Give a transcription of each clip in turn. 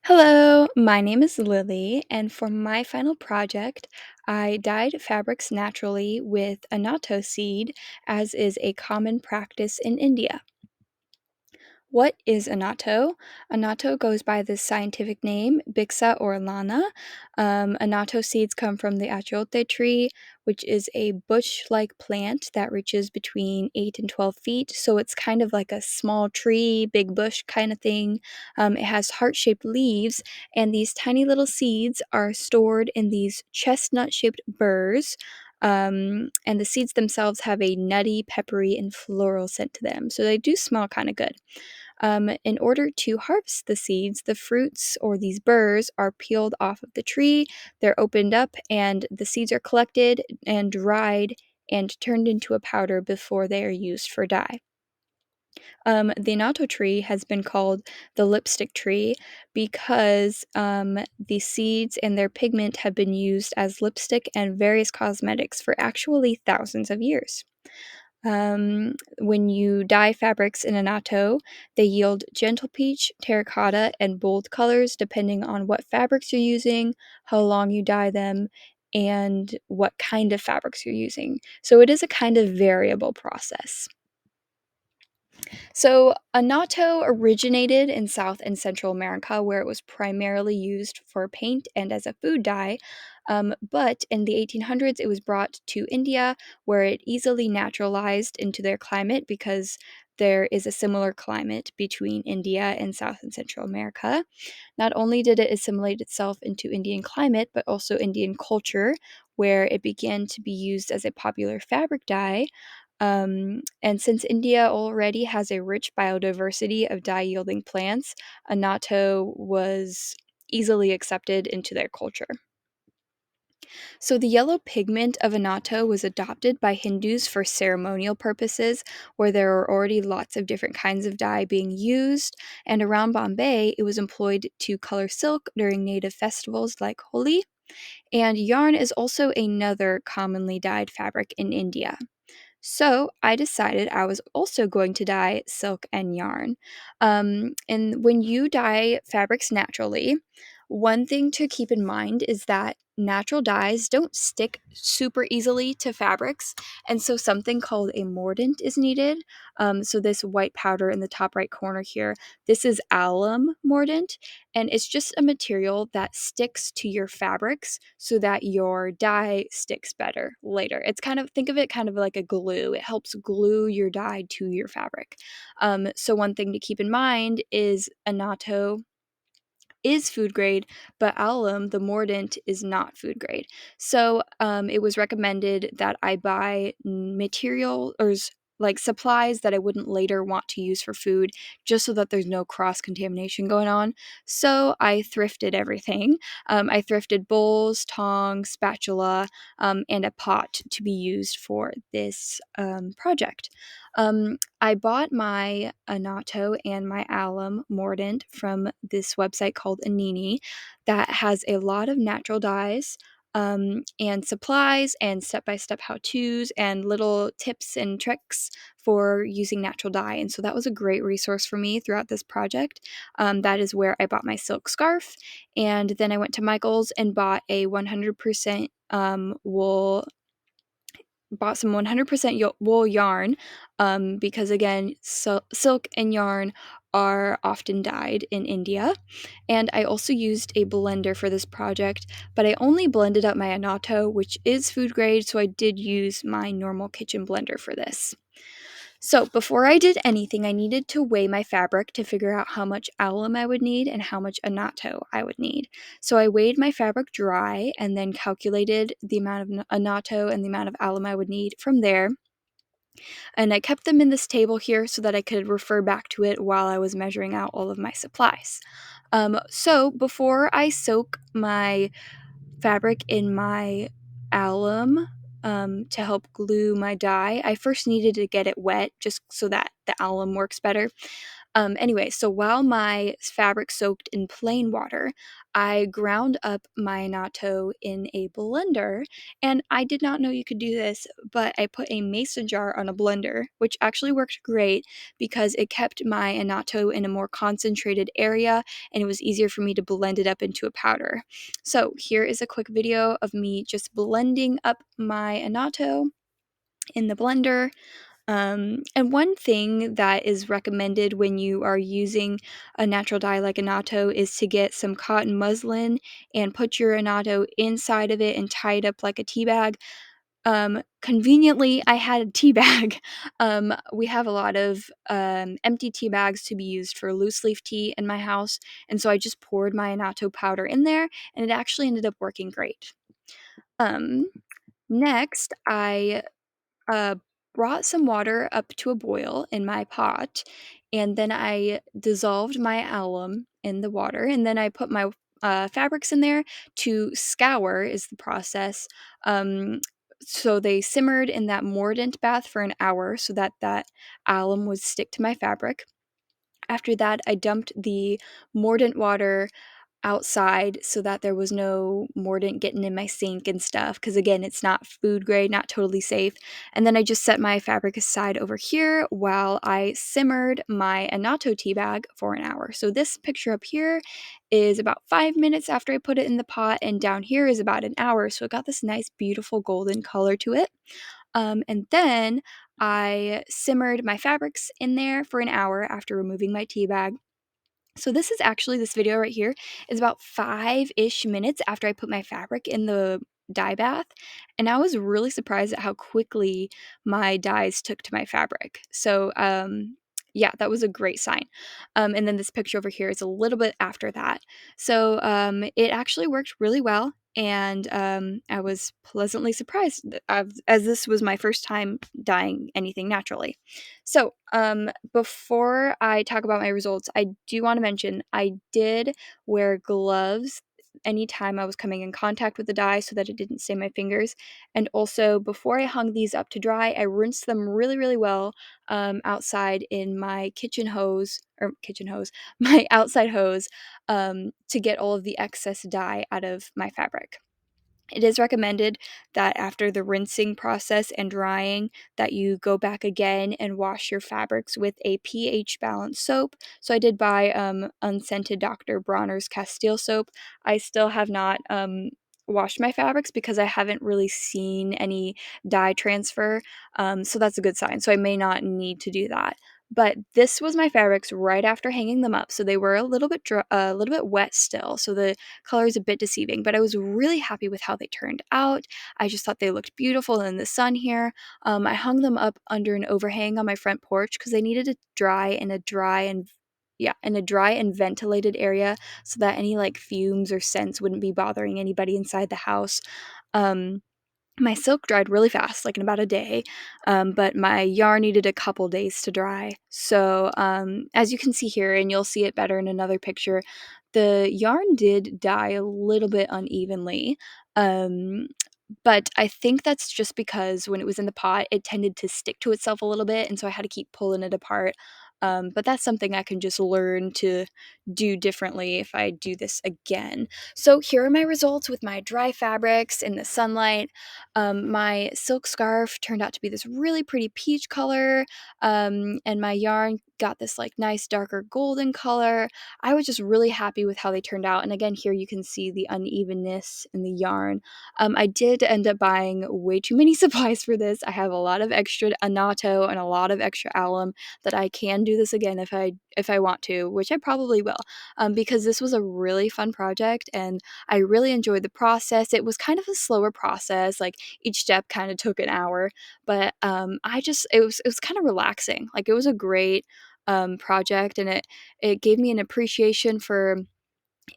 Hello, my name is Lily, and for my final project, I dyed fabrics naturally with annatto seed, as is a common practice in India. What is annatto? Annatto goes by the scientific name Bixa orlana. Annatto seeds come from the achiote tree, which is a bush-like plant that reaches between 8 and 12 feet. So it's kind of like a small tree, big bush kind of thing. It has heart-shaped leaves, and these tiny little seeds are stored in these chestnut-shaped burrs. And the seeds themselves have a nutty, peppery, and floral scent to them. So they do smell kind of good. In order to harvest the seeds, the fruits or these burrs are peeled off of the tree, they're opened up, and the seeds are collected and dried and turned into a powder before they are used for dye. The natto tree has been called the lipstick tree because the seeds and their pigment have been used as lipstick and various cosmetics for actually thousands of years. When you dye fabrics in annatto, they yield gentle peach, terracotta, and bold colors depending on what fabrics you're using, how long you dye them, and what kind of fabrics you're using. So it is a kind of variable process. So, annatto originated in South and Central America, where it was primarily used for paint and as a food dye. But in the 1800s, it was brought to India, where it easily naturalized into their climate because there is a similar climate between India and South and Central America. Not only did it assimilate itself into Indian climate, but also Indian culture, where it began to be used as a popular fabric dye. And since India already has a rich biodiversity of dye yielding plants, annatto was easily accepted into their culture. So, the yellow pigment of annatto was adopted by Hindus for ceremonial purposes, where there are already lots of different kinds of dye being used. And around Bombay, it was employed to color silk during native festivals like Holi. And yarn is also another commonly dyed fabric in India. So I decided I was also going to dye silk and yarn. And when you dye fabrics naturally, one thing to keep in mind is that natural dyes don't stick super easily to fabrics, and so something called a mordant is needed. So this white powder in the top right corner here, this is alum mordant, and it's just a material that sticks to your fabrics so that your dye sticks better later. It's kind of, think of it kind of like a glue. It helps glue your dye to your fabric. So one thing to keep in mind is annatto is food grade, but alum, the mordant, is not food grade. So it was recommended that I buy material or like supplies that I wouldn't later want to use for food, just so that there's no cross contamination going on. So I thrifted everything. I thrifted bowls, tongs, spatula, and a pot to be used for this project. I bought my annatto and my alum mordant from this website called Anini that has a lot of natural dyes and supplies and step-by-step how-tos and little tips and tricks for using natural dye. And so that was a great resource for me throughout this project. That is where I bought my silk scarf. And then I went to Michael's and bought a 100% wool bought some 100% wool yarn because again silk and yarn are often dyed in India. And I also used a blender for this project, but I only blended up my annatto, which is food grade, so I did use my normal kitchen blender for this. So, before I did anything, I needed to weigh my fabric to figure out how much alum I would need and how much annatto I would need. So, I weighed my fabric dry and then calculated the amount of annatto and the amount of alum I would need from there. And I kept them in this table here so that I could refer back to it while I was measuring out all of my supplies. So, before I soak my fabric in my alum to help glue my dye, I first needed to get it wet just so that the alum works better. Anyway, so while my fabric soaked in plain water, I ground up my annatto in a blender, and I did not know you could do this, but I put a mason jar on a blender, which actually worked great because it kept my annatto in a more concentrated area, and it was easier for me to blend it up into a powder. So here is a quick video of me just blending up my annatto in the blender. And one thing that is recommended when you are using a natural dye like annatto is to get some cotton muslin and put your annatto inside of it and tie it up like a tea bag. Conveniently, I had a tea bag. We have a lot of empty tea bags to be used for loose leaf tea in my house, and so I just poured my annatto powder in there, and it actually ended up working great. Um, Next, I uh, brought some water up to a boil in my pot, and then I dissolved my alum in the water, and then I put my fabrics in there to scour, is the process. Um, so they simmered in that mordant bath for an hour so that that alum would stick to my fabric. After that, I dumped the mordant water outside so that there was no mordant getting in my sink and stuff, because again, it's not food grade, not totally safe. And then I just set my fabric aside over here while I simmered my annatto tea bag for an hour. So this picture up here is about 5 minutes after I put it in the pot, and down here is about an hour, so it got this nice beautiful golden color to it. And then I simmered my fabrics in there for an hour after removing my tea bag. So this is actually, this video right here is about 5-ish minutes after I put my fabric in the dye bath, and I was really surprised at how quickly my dyes took to my fabric. So, yeah, that was a great sign. And then this picture over here is a little bit after that. So, it actually worked really well, and I was pleasantly surprised as this was my first time dyeing anything naturally. So, before I talk about my results, I do want to mention I did wear gloves anytime I was coming in contact with the dye so that it didn't stain my fingers. And also, before I hung these up to dry, I rinsed them really, really well outside in my kitchen hose, my outside hose, to get all of the excess dye out of my fabric. It is recommended that after the rinsing process and drying that you go back again and wash your fabrics with a pH balanced soap. So I did buy unscented Dr. Bronner's Castile soap. I still have not washed my fabrics because I haven't really seen any dye transfer. So that's a good sign. So I may not need to do that. But this was my fabrics right after hanging them up, so they were a little bit a little bit wet still. So the color is a bit deceiving, but I was really happy with how they turned out. I just thought they looked beautiful in the sun here. I hung them up under an overhang on my front porch because they needed to dry in a dry and yeah, in a dry and ventilated area so that any like fumes or scents wouldn't be bothering anybody inside the house. Um, my silk dried really fast, like in about a day, but my yarn needed a couple days to dry. So, as you can see here, and you'll see it better in another picture, the yarn did dye a little bit unevenly. Um, but I think that's just because when it was in the pot, it tended to stick to itself a little bit, and so I had to keep pulling it apart. But that's something I can just learn to do differently if I do this again. So here are my results with my dry fabrics in the sunlight. My silk scarf turned out to be this really pretty peach color, and my yarn got this like nice darker golden color. I was just really happy with how they turned out. And again, here you can see the unevenness in the yarn. I did end up buying way too many supplies for this. I have a lot of extra annatto and a lot of extra alum that I can do this again if I want to, which I probably will, because this was a really fun project and I really enjoyed the process. It was kind of a slower process, like each step kind of took an hour, but it was kind of relaxing. Like it was a great project, and it gave me an appreciation for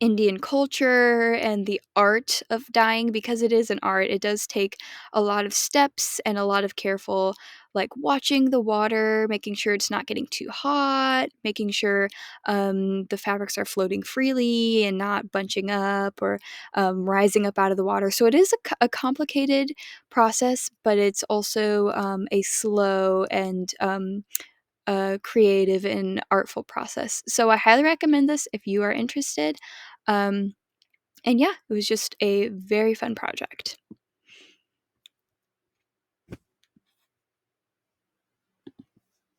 Indian culture and the art of dyeing because it is an art. It does take a lot of steps and a lot of careful, like watching the water, making sure it's not getting too hot, making sure the fabrics are floating freely and not bunching up or rising up out of the water. So it is a complicated process, but it's also a slow and creative and artful process. So I highly recommend this if you are interested. Um, and yeah, it was just a very fun project.